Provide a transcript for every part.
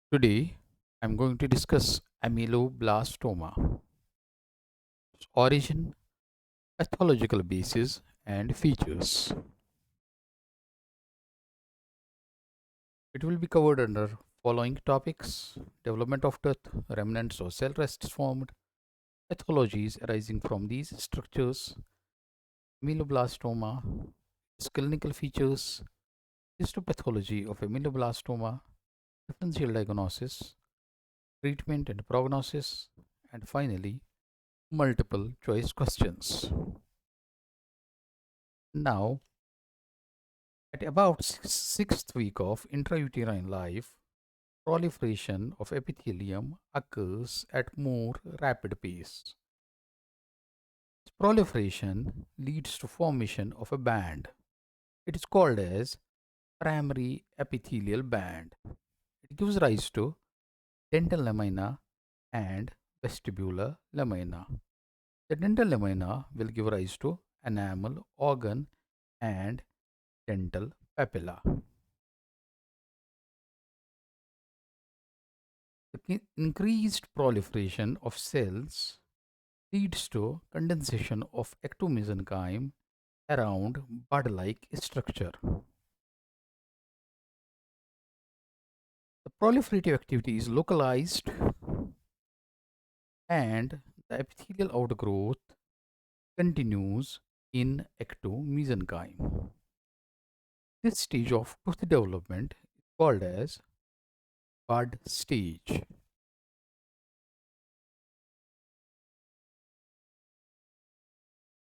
Today, I'm going to discuss ameloblastoma, its origin, pathological basis, and features. It will be covered under following topics: development of tooth, remnants or cell rests formed, pathologies arising from these structures, ameloblastoma, its clinical features, histopathology of ameloblastoma, differential diagnosis, treatment and prognosis, and finally, multiple choice questions. Now, at about sixth week of intrauterine life, proliferation of epithelium occurs at more rapid pace. This proliferation leads to formation of a band. It is called as primary epithelial band. It gives rise to dental lamina and vestibular lamina. The dental lamina will give rise to enamel organ and dental papilla. The increased proliferation of cells leads to condensation of ectomesenchyme around bud-like structure. The proliferative activity is localized and the epithelial outgrowth continues in ectomesenchyme. This stage of tooth development is called as bud stage.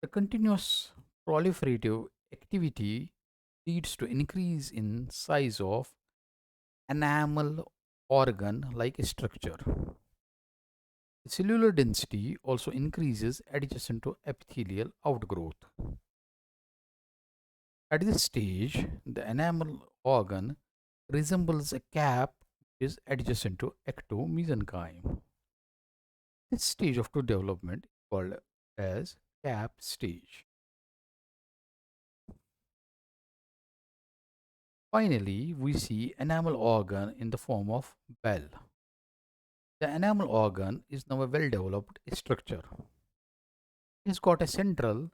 The continuous proliferative activity leads to increase in size of enamel organ like structure. The cellular density also increases adjacent to epithelial outgrowth. At this stage, the enamel organ resembles a cap which is adjacent to ectomesenchyme. This stage of tooth development is called as cap stage. Finally, we see enamel organ in the form of bell. The enamel organ is now a well developed structure. It's got a central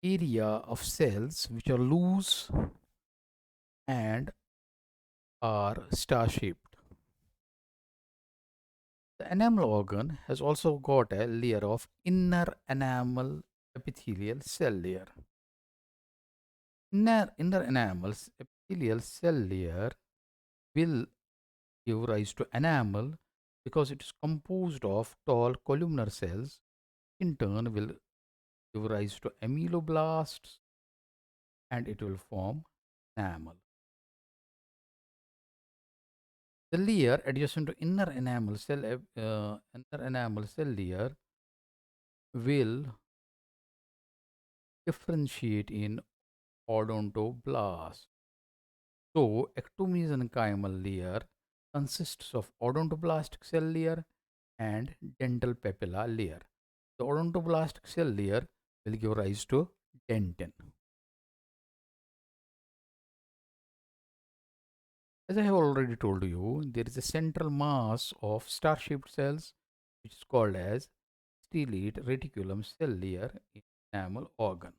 area of cells which are loose and are star shaped. The enamel organ has also got a layer of inner enamel epithelial cell layer. Inner enamel's epithelial cell layer will give rise to enamel because it is composed of tall columnar cells. In turn, will give rise to ameloblasts and it will form enamel. The layer adjacent to inner enamel cell layer will differentiate in odontoblast. So, ectomesenchymal layer consists of odontoblastic cell layer and dental papilla layer. The odontoblastic cell layer will give rise to dentin. As I have already told you, there is a central mass of star-shaped cells which is called as stellate reticulum cell layer in enamel organ.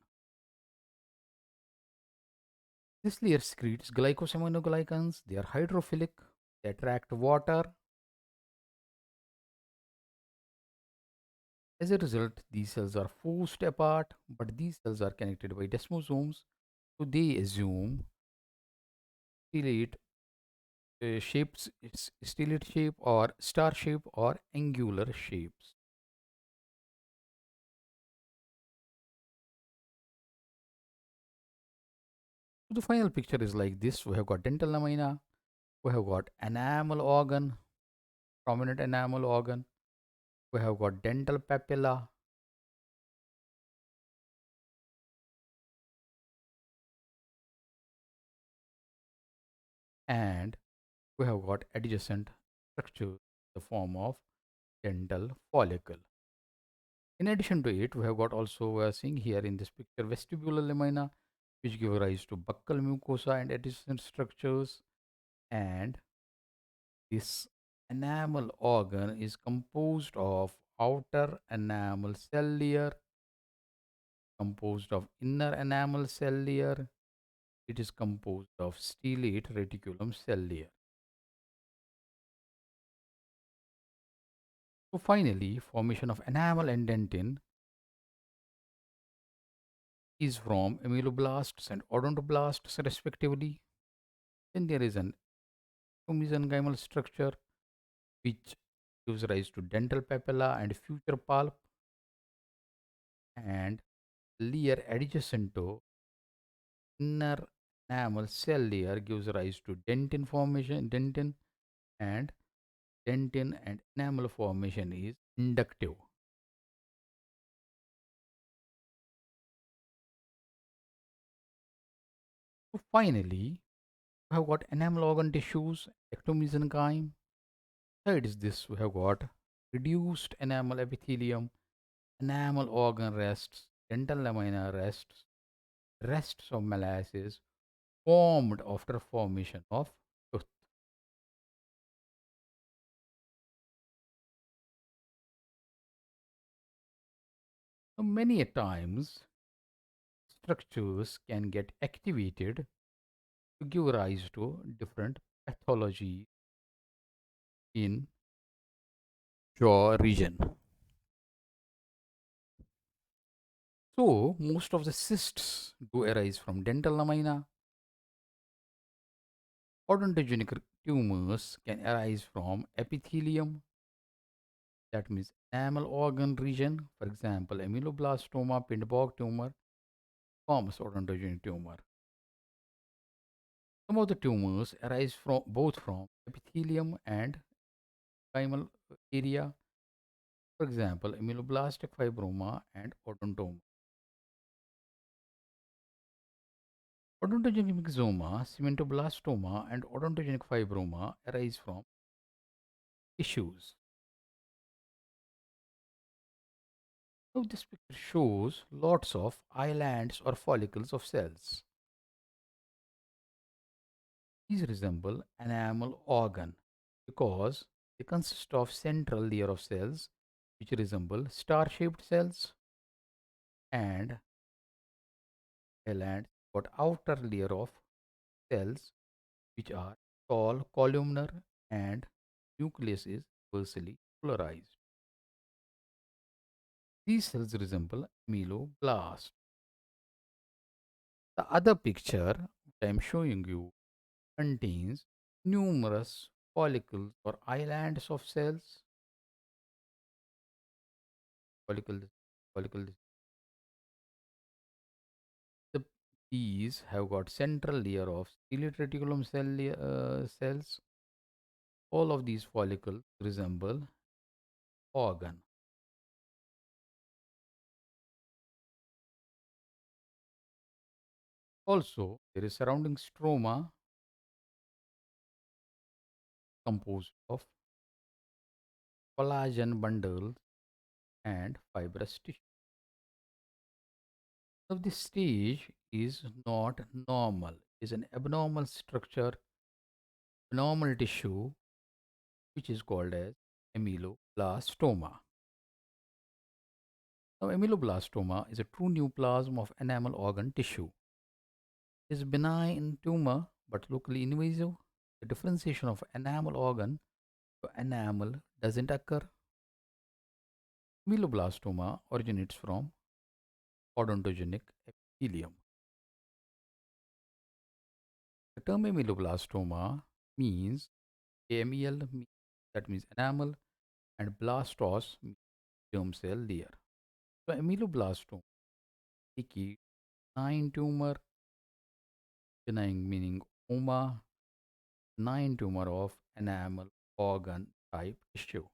This layer secretes glycosaminoglycans. They are hydrophilic. They attract water. As a result, these cells are forced apart, but these cells are connected by desmosomes. So they assume stellate shapes, stellate shape or star shape or angular shapes. So the final picture is like this. We have got dental lamina. We have got enamel organ, prominent enamel organ. We have got dental papilla, and we have got adjacent structure in the form of dental follicle. In addition to it, we have got also we are seeing here in this picture vestibular lamina, which give rise to buccal mucosa and adjacent structures, and This enamel organ is composed of outer enamel cell layer, composed of inner enamel cell layer. It is composed of stellate reticulum cell layer. So finally, formation of enamel and dentin is from ameloblasts and odontoblasts respectively. Then there is an mesenchymal structure which gives rise to dental papilla and future pulp, and layer adjacent to inner enamel cell layer gives rise to dentin formation. And dentin and enamel formation is inductive. So finally, we have got enamel organ tissues, ectomesenchyme. Besides this, we have got reduced enamel epithelium, enamel organ rests, dental lamina rests, rests of molasses formed after formation of tooth. So many a times, structures can get activated to give rise to different pathology in jaw region. So most of the cysts do arise from dental lamina. Odontogenic tumors can arise from epithelium, that means enamel organ region. For example, ameloblastoma, Pindborg tumor forms odontogenic tumor. Some of the tumors arise from both from epithelium and chimal area. For example, ameloblastic fibroma and odontoma. Odontogenic myxoma, cementoblastoma, and odontogenic fibroma arise from tissues. Now, this picture shows lots of islands or follicles of cells. These resemble enamel organ because they consist of central layer of cells which resemble star-shaped cells, and islands got outer layer of cells which are tall columnar, and nucleus is versely polarized. These cells resemble ameloblast. The other picture which I am showing you contains numerous follicles or islands of cells. Follicle, follicle. The, these have got central layer of stellate reticulum cells. All of these follicles resemble organ. Also, there is surrounding stroma composed of collagen bundles and fibrous tissue. So this stage is not normal, is an abnormal structure, abnormal tissue, which is called as ameloblastoma. Now, ameloblastoma is a true neoplasm of enamel organ tissue. It is benign tumor but locally invasive. The differentiation of enamel organ to enamel doesn't occur. Ameloblastoma originates from odontogenic epithelium. The term ameloblastoma means amel, that means enamel, and blastos means germ cell layer. So ameloblastoma indicates benign tumor, benign meaning oma, benign tumor of enamel organ type tissue.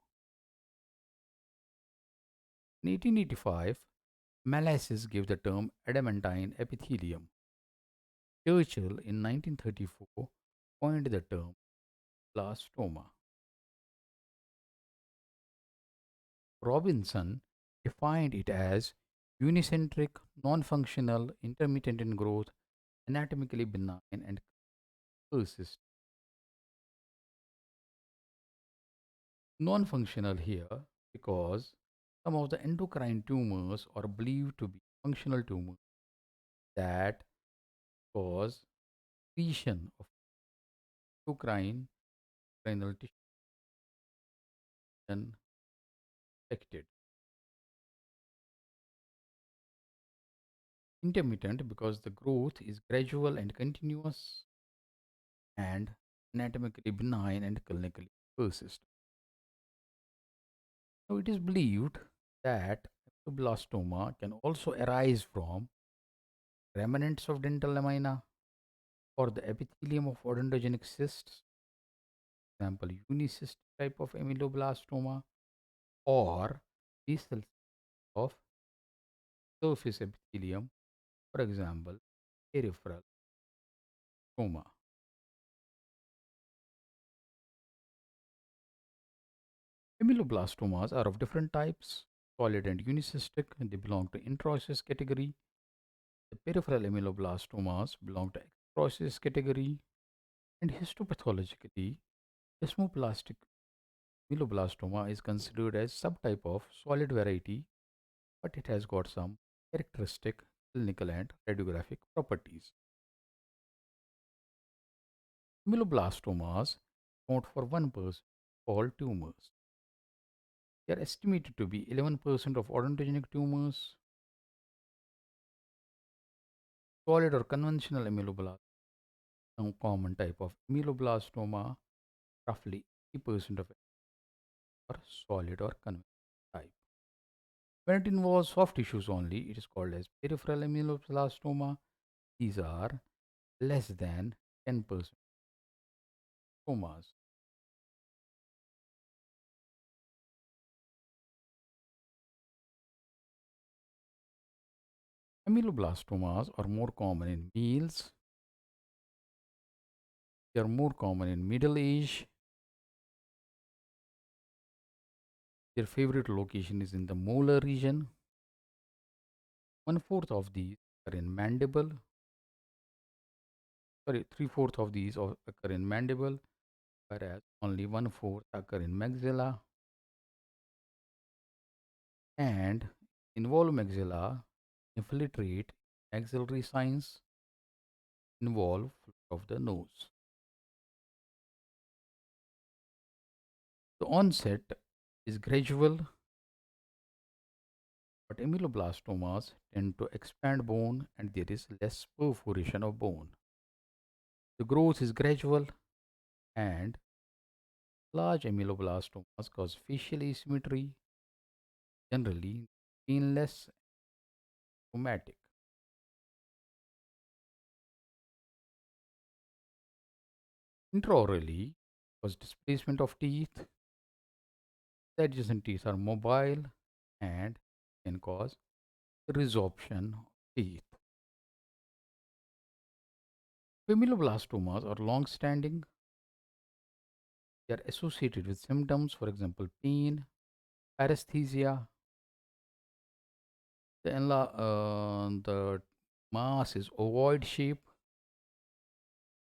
In 1885, Malasis gave the term adamantine epithelium. Churchill in 1934 coined the term blastoma. Robinson defined it as unicentric, non-functional, intermittent in growth, anatomically benign, and persistent. Non-functional here because some of the endocrine tumors are believed to be functional tumors that cause secretion of endocrine renal tissue when affected. Intermittent because the growth is gradual and continuous, and anatomically benign and clinically persistent. Now, it is believed that blastoma can also arise from remnants of dental lamina or the epithelium of odontogenic cysts, for example, unicystic type of ameloblastoma, or basal of surface epithelium, for example, peripheral stoma. Ameloblastomas are of different types, solid and unicystic, and they belong to intraosseous category. The peripheral ameloblastomas belong to extraosseous category, and histopathologically, desmoplastic ameloblastoma is considered as subtype of solid variety, but it has got some characteristic clinical and radiographic properties. Ameloblastomas account for 1% of all tumors. They are estimated to be 11% of odontogenic tumors. Solid or conventional ameloblastoma, a common type of ameloblastoma, roughly 80% of it are solid or conventional type. When it involves soft tissues only, it is called as peripheral ameloblastoma. These are less than 10% stomas. Ameloblastomas are more common in males. They are more common in middle age. Their favorite location is in the molar region. One fourth of these are in mandible. Sorry, three-fourths of these occur in mandible, whereas only one fourth occur in maxilla, and involve maxilla, infiltrate maxillary signs, involve of the nose. The onset is gradual, but ameloblastomas tend to expand bone and there is less perforation of bone. The growth is gradual and large ameloblastomas cause facial asymmetry, generally painless, traumatic. Intraorally cause displacement of teeth. The adjacent teeth are mobile and can cause resorption of teeth. Ameloblastomas are long standing. They are associated with symptoms, for example, pain, paresthesia. The mass is ovoid shape,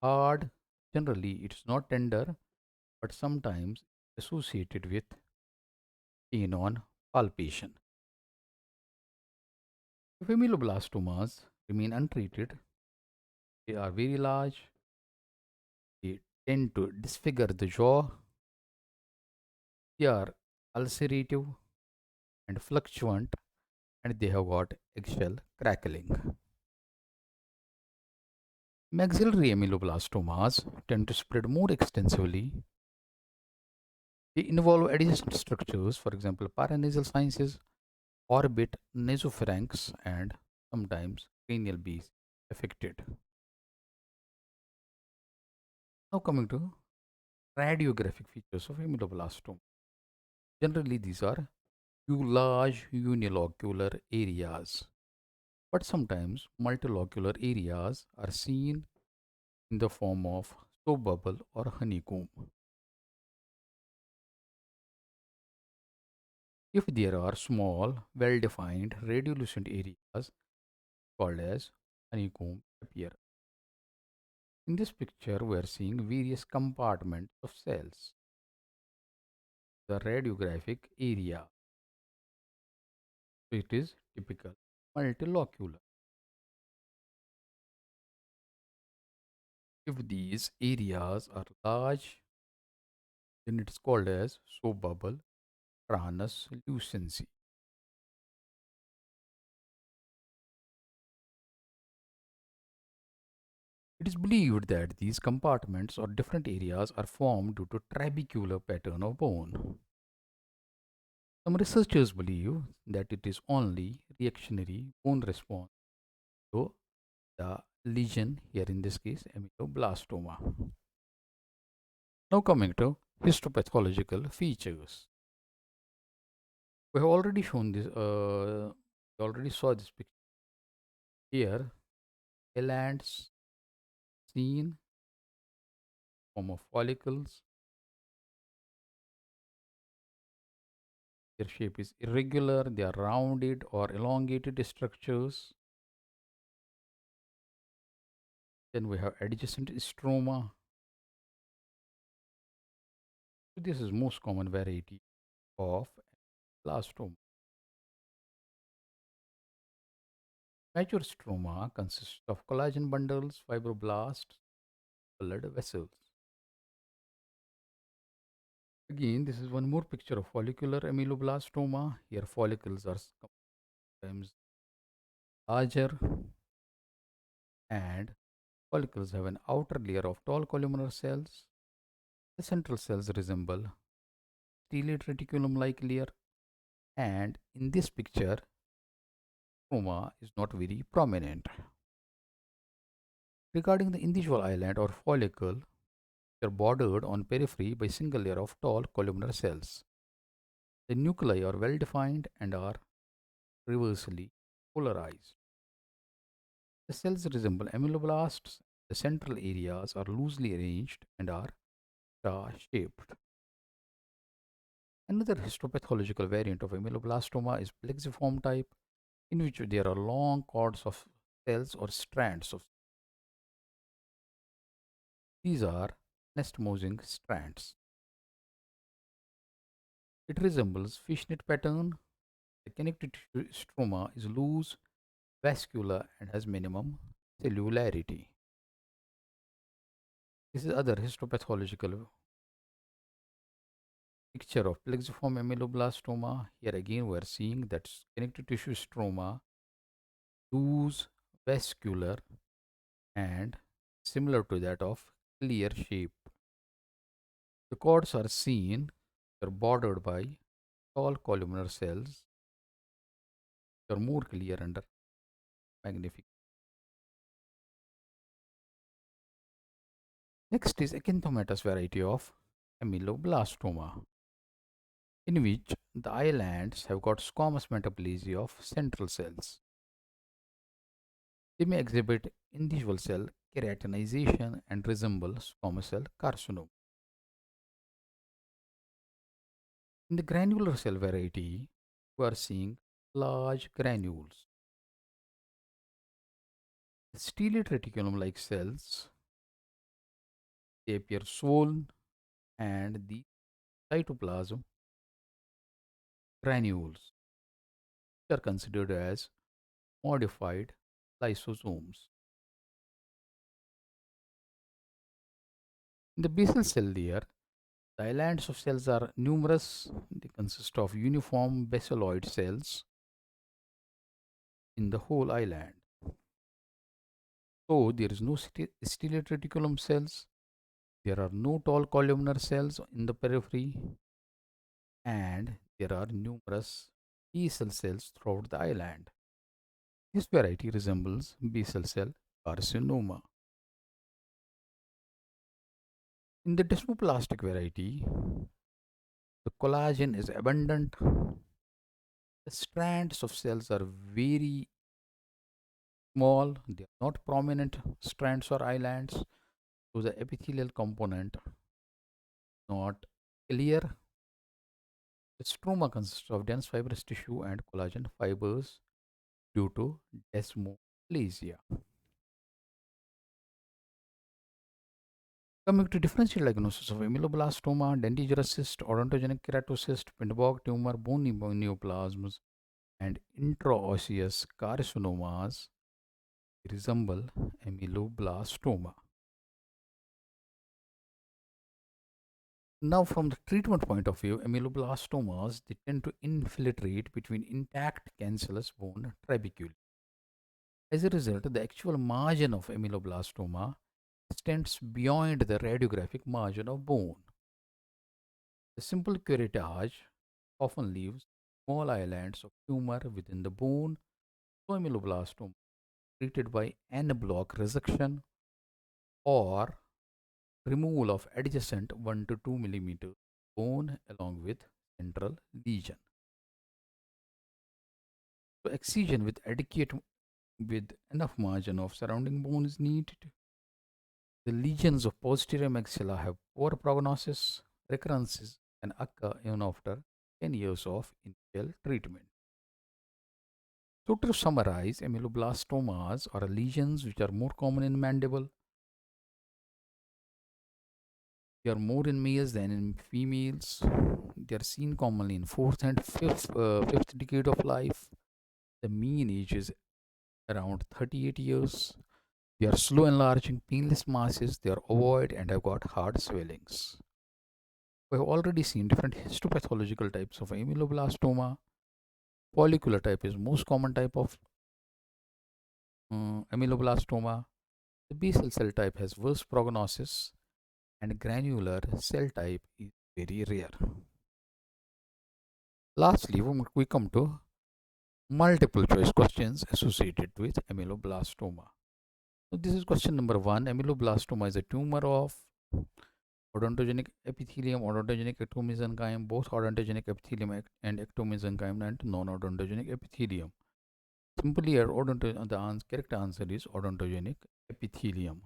hard. Generally, it's not tender, but sometimes associated with pain on palpation. If ameloblastomas remain untreated, they are very large. They tend to disfigure the jaw. They are ulcerative and fluctuant, and they have got eggshell crackling. Maxillary ameloblastomas tend to spread more extensively. They involve adjacent structures, for example, paranasal sciences, orbit, nasopharynx, and sometimes cranial base affected. Now coming to radiographic features of ameloblastoma. Generally, these are large unilocular areas, but sometimes multilocular areas are seen in the form of soap bubble or honeycomb. If there are small, well-defined radiolucent areas called as honeycomb appear. In this picture, we are seeing various compartments of cells. the radiographic area. So it is typical multilocular. If these areas are large, then it is called as soap bubble translucency. It is believed that these compartments or different areas are formed due to trabecular pattern of bone. Some researchers believe that it is only reactionary bone response to the lesion, here in this case ameloblastoma. Now coming to histopathological features. We have already shown this, we already saw this picture here. Glands seen, form of follicles. Their shape is irregular, they are rounded or elongated structures. Then we have adjacent stroma. This is most common variety of blastoma. Mature stroma consists of collagen bundles, fibroblasts, blood vessels. Again, this is one more picture of follicular ameloblastoma. Here, follicles are sometimes larger, and follicles have an outer layer of tall columnar cells. The central cells resemble stellate reticulum like layer, and in this picture, stroma is not very prominent. Regarding the individual island or follicle, they are bordered on periphery by single layer of tall columnar cells. The nuclei are well defined and are reversely polarized. The cells resemble ameloblasts. The central areas are loosely arranged and are star shaped. Another histopathological variant of ameloblastoma is plexiform type, in which there are long cords of cells or strands of these are nest-mosing strands. It resembles fishnet pattern. The connective tissue stroma is loose, vascular, and has minimum cellularity. This is other histopathological picture of plexiform ameloblastoma. Here again, we are seeing that connective tissue stroma, loose, vascular, and similar to that of clear shape. The cords are seen, they are bordered by tall columnar cells, which are more clear under magnification. Next is acanthomatous variety of ameloblastoma, in which the islands have got squamous metaplasia of central cells. They may exhibit individual cell keratinization and resemble squamous cell carcinoma. In the granular cell variety, we are seeing large granules. The stellate reticulum like cells, they appear swollen, and the cytoplasm granules, which are considered as modified lysosomes. In the basal cell layer, the islands of cells are numerous. They consist of uniform basaloid cells in the whole island. So there is no stellate reticulum cells. There are no tall columnar cells in the periphery, and there are numerous basal cells throughout the island. This variety resembles basal cell carcinoma. In the desmoplastic variety, the collagen is abundant. The strands of cells are very small, they are not prominent strands or islands, so the epithelial component not clear. The stroma consists of dense fibrous tissue and collagen fibers due to desmoplasia. Coming to differential diagnosis of ameloblastoma, dentigerous cyst, odontogenic keratocyst, Pindborg tumor, bone neoplasms, and intraosseous carcinomas resemble ameloblastoma. Now, from the treatment point of view, ameloblastomas they tend to infiltrate between intact cancellous bone trabeculae. As a result, the actual margin of ameloblastoma extends beyond the radiographic margin of bone. The simple curettage often leaves small islands of tumor within the bone, so ameloblastoma treated by en bloc resection or removal of adjacent 1 to 2 millimeter bone along with central lesion. So excision with enough margin of surrounding bone is needed. The lesions of posterior maxilla have poor prognosis. Recurrences can occur even after 10 years of initial treatment. So to summarize, ameloblastomas are lesions which are more common in mandible. They are more in males than in females. They are seen commonly in fifth decade of life. The mean age is around 38 years. They are slow enlarging, painless masses. They are ovoid and have got hard swellings. We have already seen different histopathological types of ameloblastoma. Follicular type is most common type of ameloblastoma. The basal cell type has worse prognosis, and granular cell type is very rare. Lastly, we come to multiple choice questions associated with ameloblastoma. So this is question number one. Ameloblastoma is a tumor of odontogenic epithelium, odontogenic ectomesenchyme, both odontogenic epithelium and ectomesenchyme, and non-odontogenic epithelium. Simply, the correct answer is odontogenic epithelium,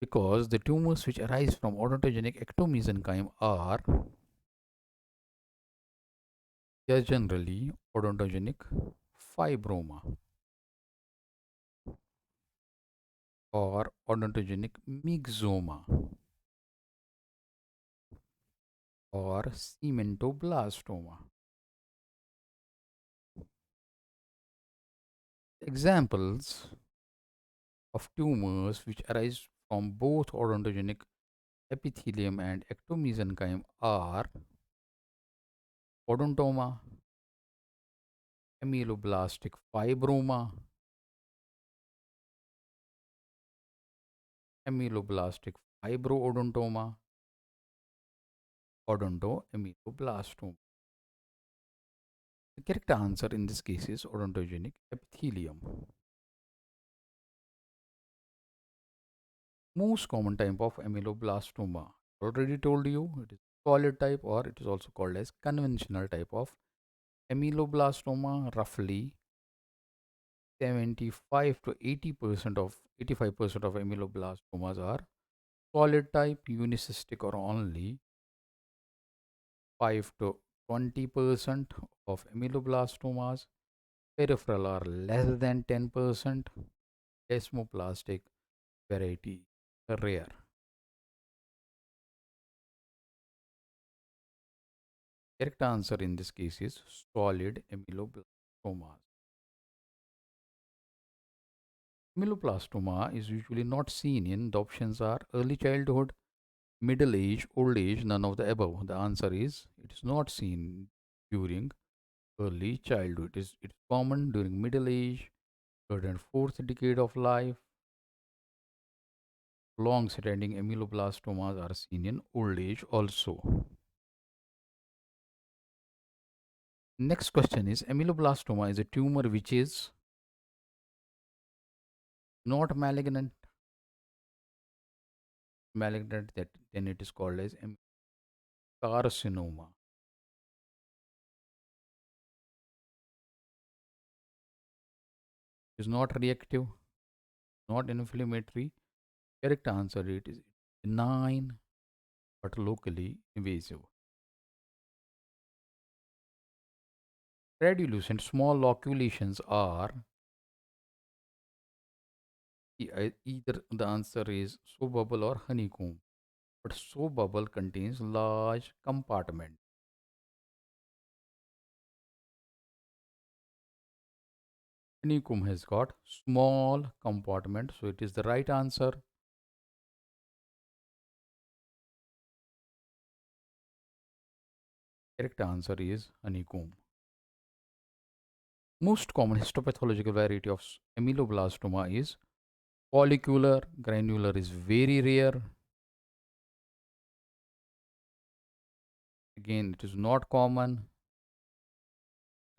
because the tumors which arise from odontogenic ectomesenchyme are generally odontogenic fibroma or odontogenic myxoma or cementoblastoma. Examples of tumors which arise from both odontogenic epithelium and ectomesenchyme are odontoma, ameloblastic fibroma, ameloblastic fibroodontoma, odontoameloblastoma. The correct answer in this case is odontogenic epithelium. Most common type of ameloblastoma. Already told you it is solid type, or it is also called as conventional type of ameloblastoma. Roughly 75 to 85% of ameloblastomas are solid type, unicystic, or only 5 to 20% of ameloblastomas peripheral are less than 10%. Desmoplastic variety rare. Correct answer in this case is solid ameloblastomas. Ameloblastoma is usually not seen in the options are early childhood, middle age, old age, none of the above. The answer is it is not seen during early childhood. It's common during middle age, third and fourth decade of life. Long standing ameloblastomas are seen in old age also. Next question is ameloblastoma is a tumor which is not malignant that then it is called as carcinoma. It is not reactive, not inflammatory. Correct answer it is benign but locally invasive. Radiolucent small loculations are either the answer is soap bubble or honeycomb. but so bubble contains large compartment. Honeycomb has got small compartment, so it is the right answer. Correct answer is honeycomb. Most common histopathological variety of ameloblastoma is follicular. Granular is very rare. Again, it is not common.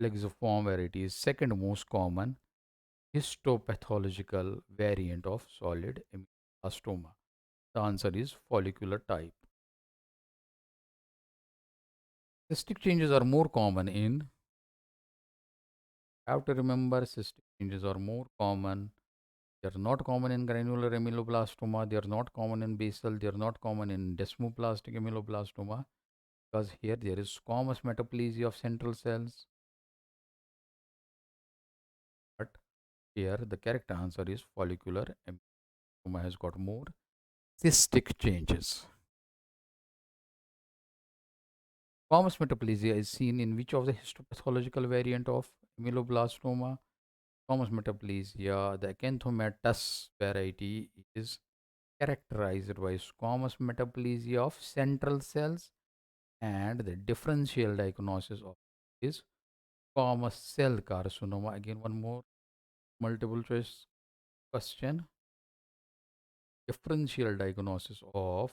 Plexiform variety is second most common histopathological variant of solid ameloblastoma. The answer is follicular type. Cystic changes are more common in, have to remember, cystic changes are more common. They are not common in granular ameloblastoma. They are not common in basal. They are not common in desmoplastic ameloblastoma because here there is squamous metaplasia of central cells. But here the correct answer is follicular ameloblastoma has got more cystic changes. Squamous metaplasia is seen in which of the histopathological variant of ameloblastoma? Squamous metaplasia, the acanthomatous variety is characterized by squamous metaplasia of central cells, and the differential diagnosis of is squamous cell carcinoma. Again, one more multiple choice question. Differential diagnosis of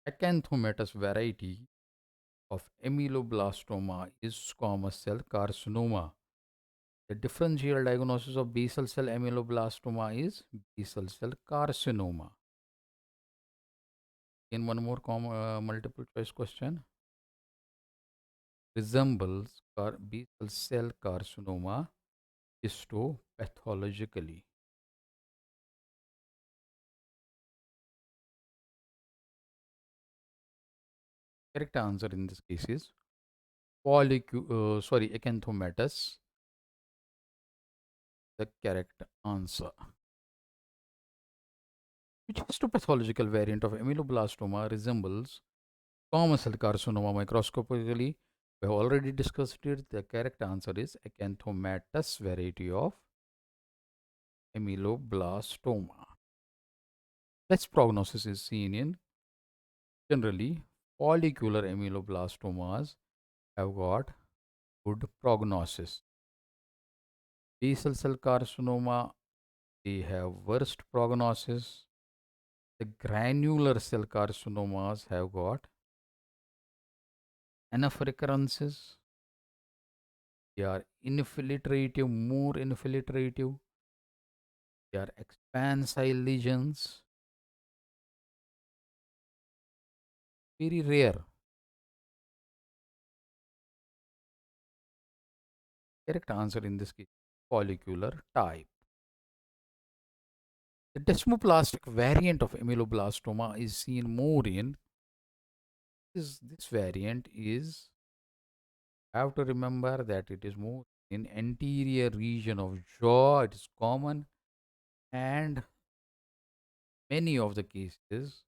acanthomatous variety of ameloblastoma is squamous cell carcinoma. The differential diagnosis of basal cell ameloblastoma is basal cell carcinoma. In one more multiple choice question, resembles basal cell carcinoma histopathologically. Correct answer in this case is acanthomatous. The correct answer. Which histopathological variant of ameloblastoma resembles squamous cell carcinoma microscopically? We have already discussed it. The correct answer is acanthomatous variety of ameloblastoma. Best prognosis is seen in generally follicular ameloblastomas have got good prognosis. Basal cell carcinoma, they have worst prognosis. The granular cell carcinomas have got enough recurrences. They are infiltrative, more infiltrative. They are expansile lesions, very rare. Correct answer in this case, follicular type. The desmoplastic variant of ameloblastoma is seen more in this variant is, have to remember that it is more in anterior region of jaw. It is common, and many of the cases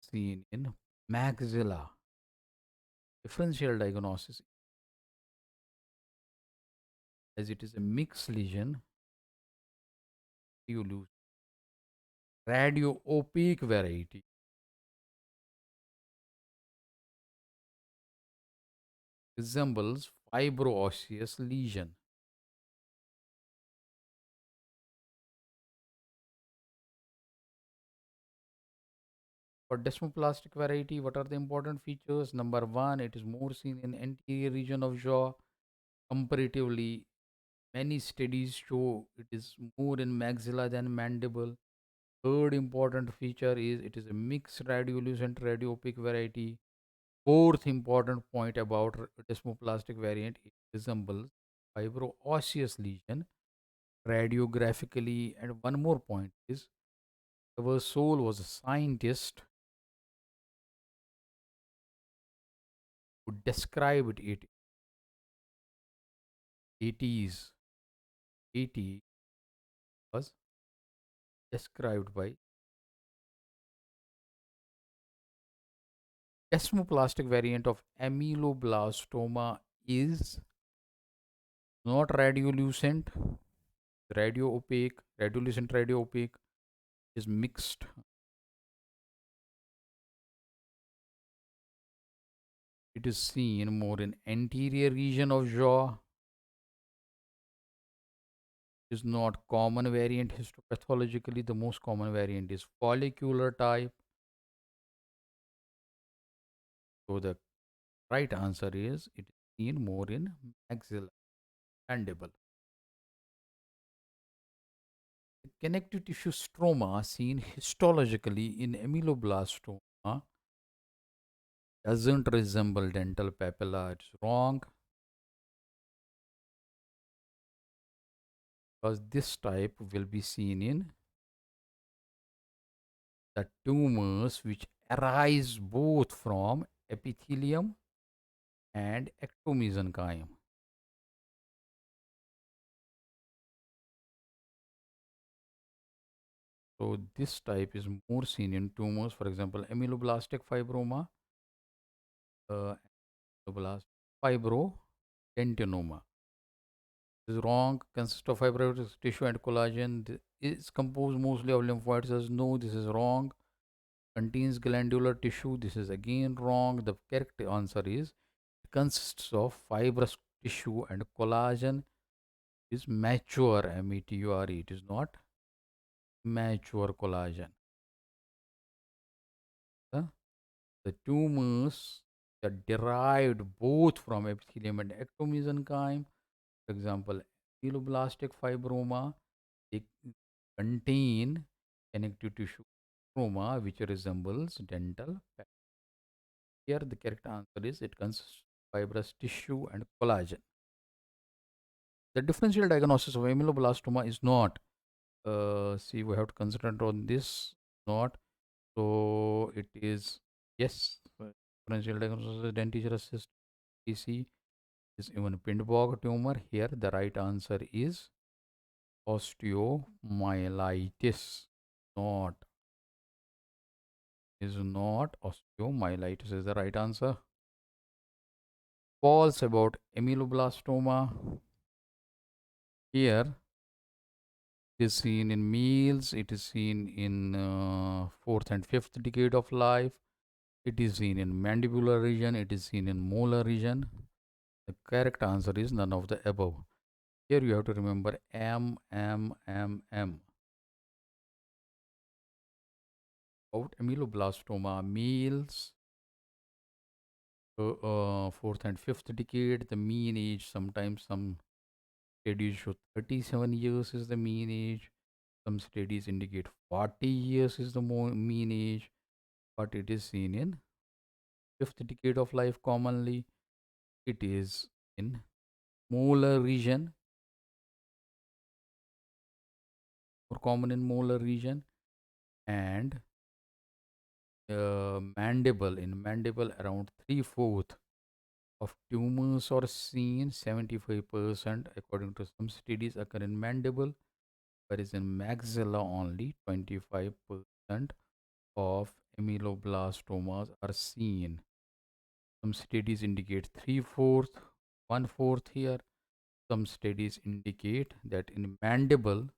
seen in maxilla. Differential diagnosis, as it is a mixed lesion, you lose radio opaque variety resembles fibroosseous lesion. For desmoplastic variety, what are the important features? Number one, it is more seen in anterior region of jaw. Comparatively, many studies show it is more in maxilla than mandible. Third important feature is it is a mixed radiolucent radiopaque variety. Fourth important point about desmoplastic variant, it resembles fibroosseous lesion radiographically. And one more point is our soul was a scientist who described it. It was described by Desmoplastic variant of ameloblastoma is not radiolucent, radio opaque, radiolucent, radio opaque, is mixed. It is seen more in anterior region of jaw. Is not common variant histopathologically. The most common variant is follicular type. So the right answer is it is seen more in maxilla mandible. The connective tissue stroma seen histologically in ameloblastoma doesn't resemble dental papilla. It's wrong because this type will be seen in the tumors which arise both from epithelium and ectomesenchyme. So this type is more seen in tumors, for example, ameloblastic fibroma, uh, ameloblastic fibrodentinoma. This is wrong. Consists of fibrotic tissue and collagen. Is composed mostly of lymphoid cells. No, this is wrong. Contains glandular tissue. This is again wrong. The correct answer is it consists of fibrous tissue and collagen. Is mature METURE. It is not mature collagen. The, the tumors that derived both from epithelium and ectomesenchyme, for example, ameloblastic fibroma, they contain connective tissue stroma which resembles dental. Here, the correct answer is it consists of fibrous tissue and collagen. The differential diagnosis of ameloblastoma is not. See, we have to concentrate on this. Not so. It is yes. Differential diagnosis is dentition assist. PC is even Pindborg tumor. Here, the right answer is osteomyelitis. Not not osteomyelitis is the right answer. False about ameloblastoma. Here it is seen in males. It is seen in fourth and fifth decade of life. It is seen in mandibular region. It is seen in molar region. The correct answer is none of the above. Here you have to remember M, M, M, M. About ameloblastoma, males, fourth and fifth decade, the mean age, sometimes some studies show 37 years is the mean age. Some studies indicate 40 years is the mean age, but it is seen in fifth decade of life commonly. It is in molar region, more common in molar region, and mandible. In mandible, around three-fourth of tumors are seen, 75% according to some studies occur in mandible, whereas in maxilla only 25% of ameloblastomas are seen. Some studies indicate three-fourth, one-fourth here. Some studies indicate that in mandible,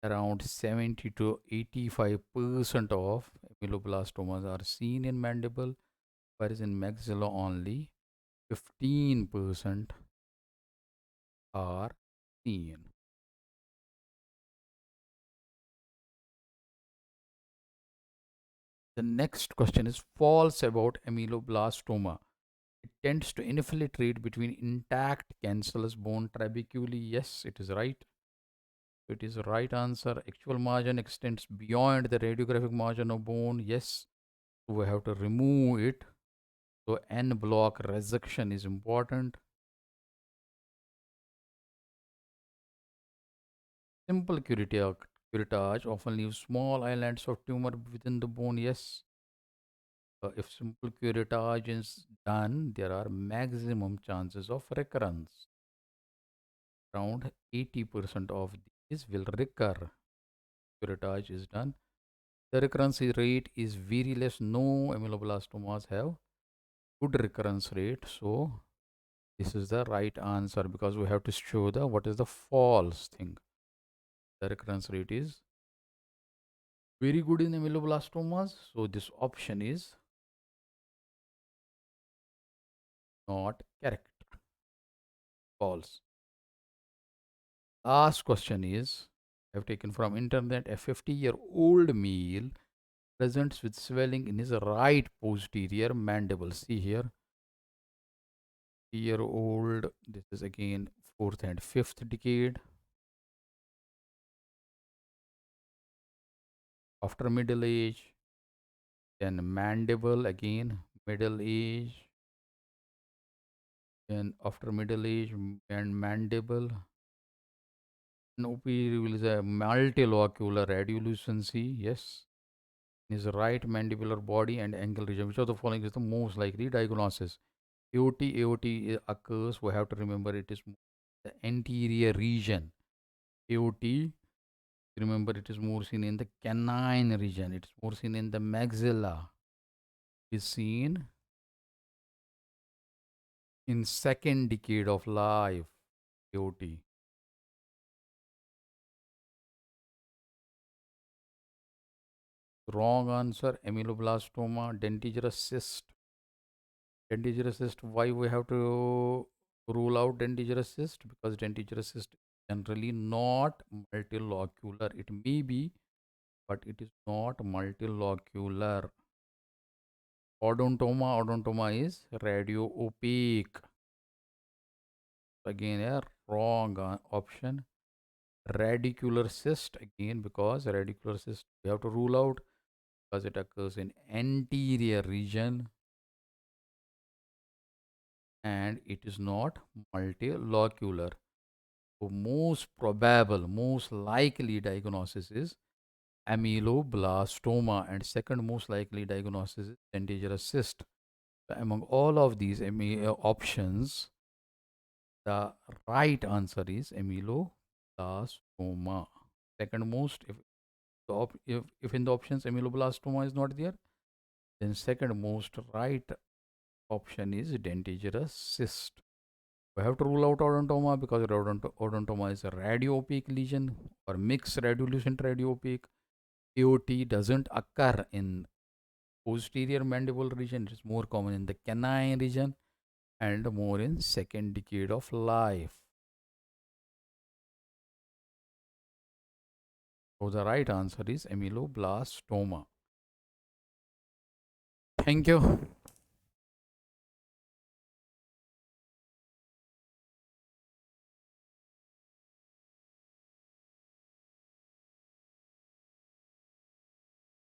around 70 to 85% of ameloblastomas are seen in mandible, whereas in maxilla only 15% are seen. The next question is false about ameloblastoma. It tends to infiltrate between intact cancellous bone trabeculae. Yes, it is right. It is the right answer. Actual margin extends beyond the radiographic margin of bone. Yes, we have to remove it. So N block resection is important. Simple curettage often leaves small islands of tumor within the bone. Yes, if simple curettage is done, there are maximum chances of recurrence. Around 80% of these will recur. Curettage is done. The recurrence rate is very less. No ameloblastomas have good recurrence rate. So this is the right answer because we have to show the what is the false thing. The recurrence rate is very good in ameloblastomas. So this option is not correct. False. Last question is I have taken from internet. A 50-year-old male presents with swelling in his right posterior mandible. See here, year old. This is again fourth and fifth decade. After middle age, then mandible again, middle age, then after middle age and mandible. And OP reveals a multilocular radiolucency. Yes, in his right mandibular body and ankle region. Which of the following is the most likely diagnosis? AOT occurs. We have to remember it is the anterior region. AOT, remember it is more seen in the canine region. It is more seen in the maxilla. Is seen in second decade of life. AOT. Wrong answer. Ameloblastoma, dentigerous cyst. Dentigerous cyst. Why we have to rule out dentigerous cyst? Because dentigerous cyst is generally not multilocular. It may be, but it is not multilocular. Odontoma is radio opaque. Again, a wrong option. Radicular cyst again because radicular cyst we have to rule out because it occurs in anterior region and it is not multilocular. So most probable, most likely diagnosis is ameloblastoma and second most likely diagnosis is dentigerous cyst. So among all of these options, the right answer is ameloblastoma. Second most, if in the options ameloblastoma is not there, then second most right option is dentigerous cyst. We have to rule out odontoma because odontoma is a radio-opaque lesion or mixed radiolucent radio-opaque. AOT doesn't occur in posterior mandible region. It is more common in the canine region and more in second decade of life. So the right answer is ameloblastoma. Thank you.